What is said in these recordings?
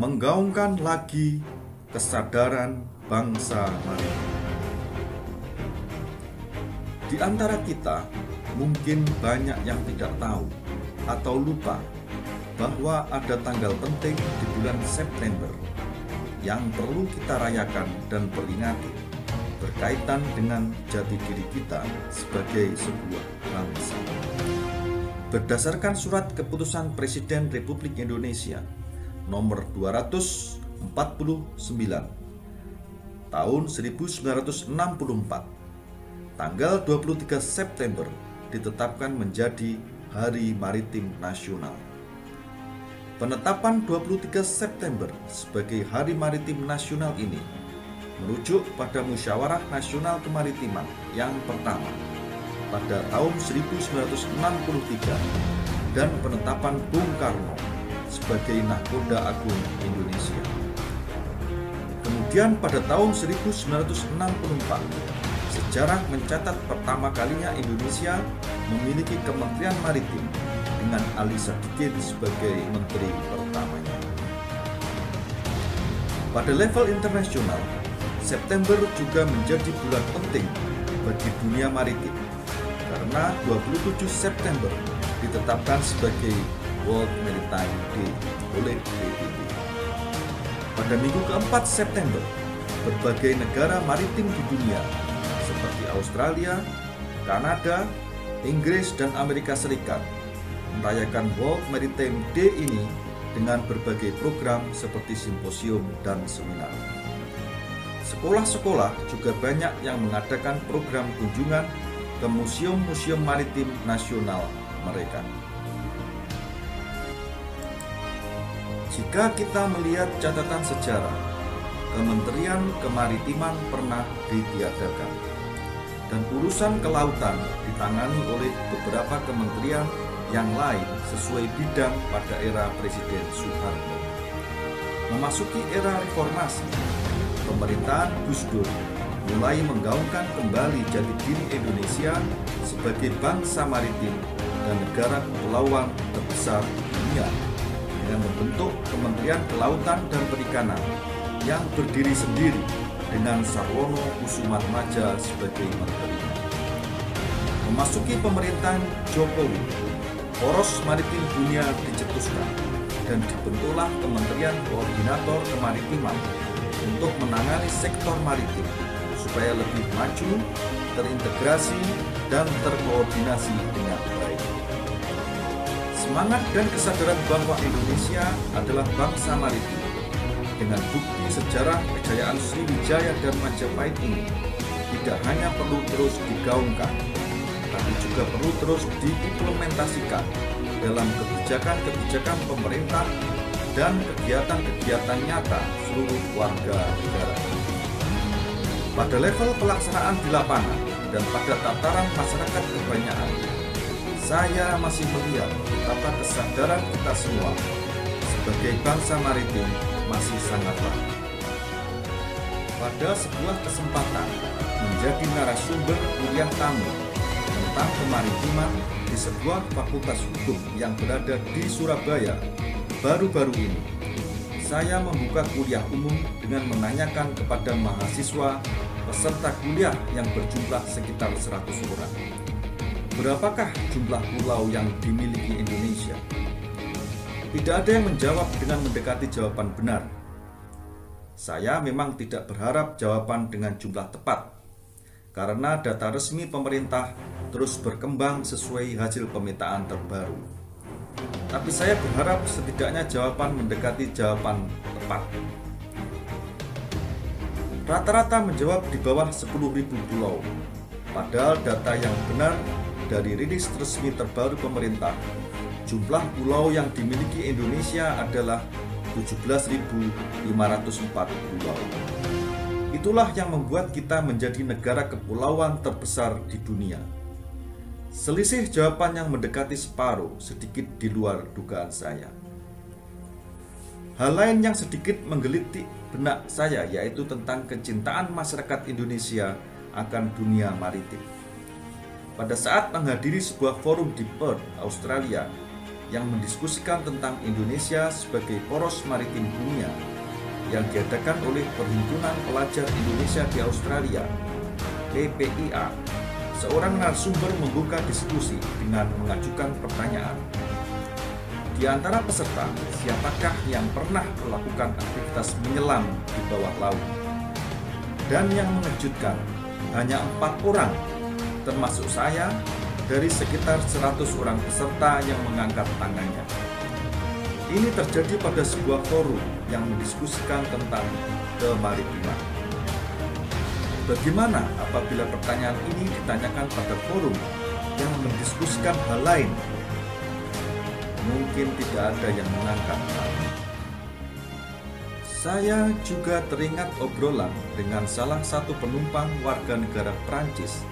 menggaungkan lagi kesadaran bangsa maritim. Di antara kita, mungkin banyak yang tidak tahu atau lupa bahwa ada tanggal penting di bulan September yang perlu kita rayakan dan peringati berkaitan dengan jati diri kita sebagai sebuah bangsa. Berdasarkan surat keputusan Presiden Republik Indonesia nomor 249 tahun 1964, tanggal 23 September ditetapkan menjadi Hari Maritim Nasional. Penetapan 23 September sebagai Hari Maritim Nasional ini merujuk pada Musyawarah Nasional Kemaritiman yang pertama pada tahun 1963 dan penetapan Bung Karno sebagai Nahkoda Agung Indonesia. Kemudian pada tahun 1964, sejarah mencatat pertama kalinya Indonesia memiliki Kementerian Maritim dengan Ali Sadikin sebagai menteri pertamanya. Pada level internasional, September juga menjadi bulan penting bagi dunia maritim karena 27 September ditetapkan sebagai World Maritime Day oleh PBB. Pada minggu keempat September, berbagai negara maritim di dunia seperti Australia, Kanada, Inggris, dan Amerika Serikat merayakan World Maritime Day ini dengan berbagai program seperti simposium dan seminar. Sekolah-sekolah juga banyak yang mengadakan program kunjungan ke museum-museum maritim nasional mereka. Jika kita melihat catatan sejarah, Kementerian Kemaritiman pernah ditiadakan dan urusan kelautan ditangani oleh beberapa kementerian yang lain sesuai bidang pada era Presiden Soeharto. Memasuki era reformasi, pemerintahan Gus Dur mulai menggaungkan kembali jati diri Indonesia sebagai bangsa maritim dan negara kepulauan terbesar di dunia dengan membentuk Kementerian Kelautan dan Perikanan yang berdiri sendiri dengan Sarwono Kusumatmaja sebagai menteri. Memasuki pemerintahan Jokowi, poros maritim dunia dicetuskan dan dibentuklah Kementerian Koordinator Kemaritiman untuk menangani sektor maritim supaya lebih maju, terintegrasi, dan terkoordinasi dengan baik. Semangat dan kesadaran bahwa Indonesia adalah bangsa maritim dengan bukti sejarah kejayaan Sriwijaya dan Majapahit ini tidak hanya perlu terus digaungkan, tapi juga perlu terus diimplementasikan dalam kebijakan-kebijakan pemerintah dan kegiatan-kegiatan nyata seluruh warga negara. Pada level pelaksanaan di lapangan dan pada tataran masyarakat kebanyakan, saya masih melihat betapa kesadaran kita semua sebagai bangsa maritim masih sangatlah. Pada sebuah kesempatan menjadi narasumber kuliah tamu tentang kemaritiman di sebuah fakultas hukum yang berada di Surabaya baru-baru ini, saya membuka kuliah umum dengan menanyakan kepada mahasiswa peserta kuliah yang berjumlah sekitar 100 orang. Berapakah jumlah pulau yang dimiliki Indonesia? Tidak ada yang menjawab dengan mendekati jawaban benar. Saya memang tidak berharap jawaban dengan jumlah tepat, karena data resmi pemerintah terus berkembang sesuai hasil pemetaan terbaru. Tapi saya berharap setidaknya jawaban mendekati jawaban tepat. Rata-rata menjawab di bawah 10.000 pulau, padahal data yang benar dari rilis resmi terbaru pemerintah, jumlah pulau yang dimiliki Indonesia adalah 17.504 pulau. Itulah yang membuat kita menjadi negara kepulauan terbesar di dunia. Selisih jawaban yang mendekati separuh sedikit di luar dugaan saya. Hal lain yang sedikit menggelitik benak saya yaitu tentang kecintaan masyarakat Indonesia akan dunia maritim. Pada saat menghadiri sebuah forum di Perth, Australia, yang mendiskusikan tentang Indonesia sebagai poros maritim dunia yang diadakan oleh Perhimpunan Pelajar Indonesia di Australia, PPIA. Seorang narasumber membuka diskusi dengan mengajukan pertanyaan. Di antara peserta, siapakah yang pernah melakukan aktivitas menyelam di bawah laut? Dan yang mengejutkan, hanya 4 orang, termasuk saya, dari sekitar 100 orang peserta yang mengangkat tangannya. Ini terjadi pada sebuah forum yang mendiskusikan tentang kemaritiman. Bagaimana apabila pertanyaan ini ditanyakan pada forum yang mendiskusikan hal lain? Mungkin tidak ada yang mengangkat tangan. Saya juga teringat obrolan dengan salah satu penumpang warga negara Prancis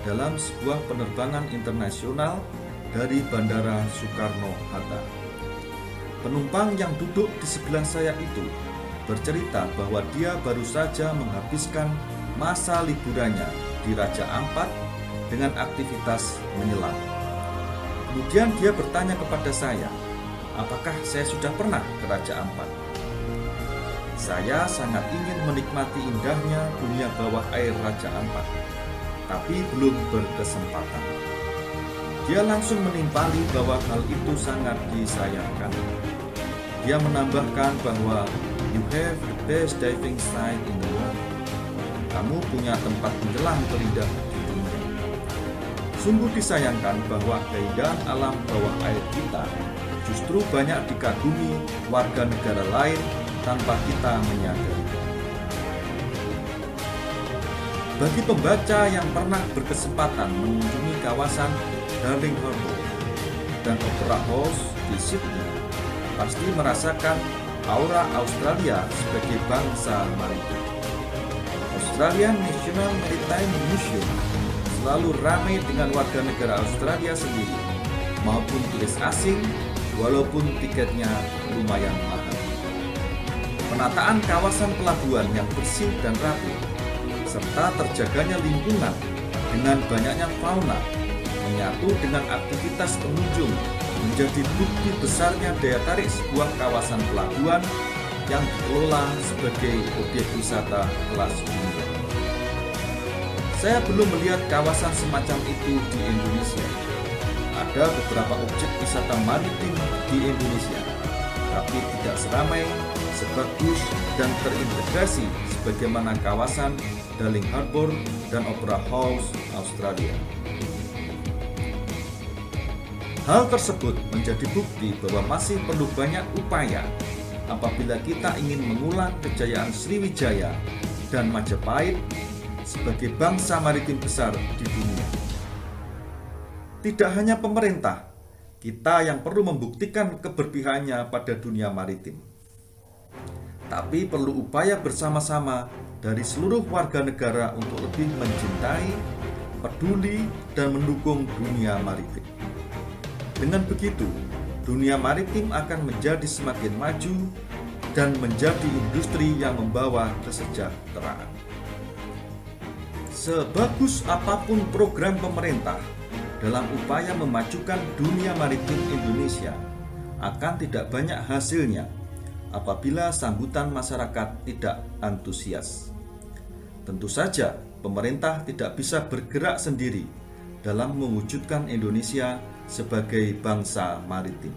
dalam sebuah penerbangan internasional dari Bandara Soekarno-Hatta. Penumpang yang duduk di sebelah saya itu bercerita bahwa dia baru saja menghabiskan masa liburannya di Raja Ampat dengan aktivitas menyelam. Kemudian dia bertanya kepada saya, apakah saya sudah pernah ke Raja Ampat? Saya sangat ingin menikmati indahnya dunia bawah air Raja Ampat, tapi belum berkesempatan. Dia langsung menimpali bahwa hal itu sangat disayangkan. Dia menambahkan bahwa you have the best diving site in the world. Kamu punya tempat menyelam terindah di dunia. Sungguh disayangkan bahwa keindahan alam bawah air kita justru banyak dikagumi warga negara lain tanpa kita menyadari. Bagi pembaca yang pernah berkesempatan mengunjungi kawasan Darling Harbour dan Opera House di Sydney, pasti merasakan aura Australia sebagai bangsa maritim. Australian National Maritime Museum selalu ramai dengan warga negara Australia sendiri maupun turis asing, walaupun tiketnya lumayan mahal. Penataan kawasan pelabuhan yang bersih dan rapi serta terjaganya lingkungan dengan banyaknya fauna menyatu dengan aktivitas pengunjung menjadi bukti besarnya daya tarik sebuah kawasan pelabuhan yang dikelola sebagai objek wisata kelas dunia. Saya belum melihat kawasan semacam itu di Indonesia. Ada beberapa objek wisata maritim di Indonesia, tapi tidak seramai, sebagus, dan terintegrasi sebagaimana kawasan Darling Harbour dan Opera House Australia. Hal tersebut menjadi bukti bahwa masih perlu banyak upaya apabila kita ingin mengulang kejayaan Sriwijaya dan Majapahit sebagai bangsa maritim besar di dunia. Tidak hanya pemerintah, kita yang perlu membuktikan keberpihakannya pada dunia maritim. Tapi perlu upaya bersama-sama dari seluruh warga negara untuk lebih mencintai, peduli, dan mendukung dunia maritim. Dengan begitu, dunia maritim akan menjadi semakin maju dan menjadi industri yang membawa kesejahteraan. Sebagus apapun program pemerintah dalam upaya memajukan dunia maritim Indonesia, akan tidak banyak hasilnya apabila sambutan masyarakat tidak antusias. Tentu saja, pemerintah tidak bisa bergerak sendiri dalam mewujudkan Indonesia sebagai bangsa maritim.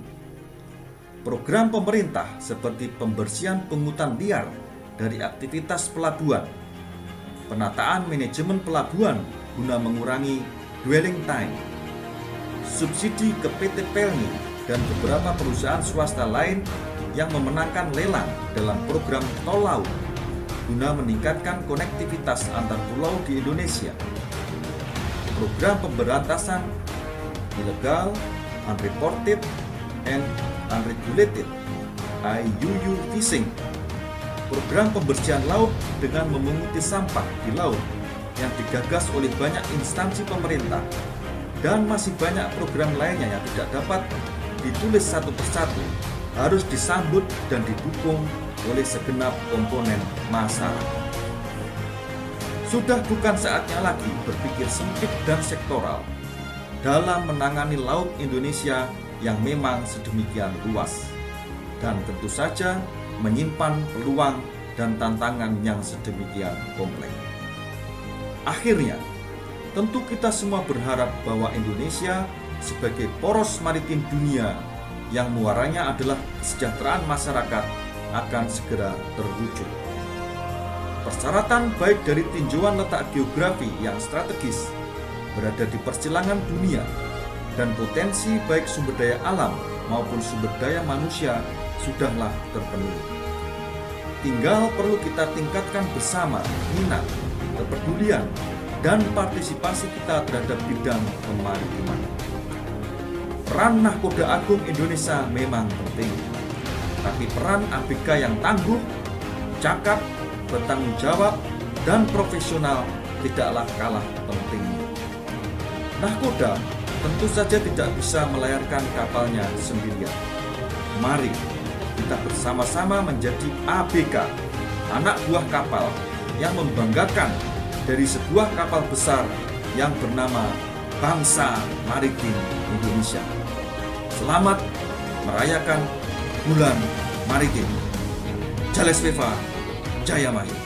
Program pemerintah seperti pembersihan pungutan liar dari aktivitas pelabuhan, penataan manajemen pelabuhan guna mengurangi dwelling time, subsidi ke PT Pelni dan beberapa perusahaan swasta lain yang memenangkan lelang dalam program tol laut guna meningkatkan konektivitas antar pulau di Indonesia. Program pemberantasan illegal, unreported, and unregulated IUU fishing, program pembersihan laut dengan memunguti sampah di laut yang digagas oleh banyak instansi pemerintah, dan masih banyak program lainnya yang tidak dapat ditulis satu persatu, harus disambut dan didukung oleh segenap komponen masyarakat. Sudah bukan saatnya lagi berpikir sempit dan sektoral dalam menangani laut Indonesia yang memang sedemikian luas, dan tentu saja menyimpan peluang dan tantangan yang sedemikian kompleks. Akhirnya, tentu kita semua berharap bahwa Indonesia sebagai poros maritim dunia yang muaranya adalah kesejahteraan masyarakat akan segera terwujud. Persyaratan baik dari tinjauan letak geografi yang strategis, berada di persilangan dunia, dan potensi baik sumber daya alam maupun sumber daya manusia sudahlah terpenuhi. Tinggal perlu kita tingkatkan bersama minat, kepedulian, dan partisipasi kita terhadap bidang kemaritiman. Peran Nahkoda Agung Indonesia memang penting, tapi peran ABK yang tangguh, cakap, bertanggung jawab, dan profesional tidaklah kalah pentingnya. Nahkoda tentu saja tidak bisa melayarkan kapalnya sendirian. Mari kita bersama-sama menjadi ABK, anak buah kapal yang membanggakan dari sebuah kapal besar yang bernama Bangsa Maritim Indonesia. Selamat merayakan Bulan Maritim. Jalesveva Jayamaya.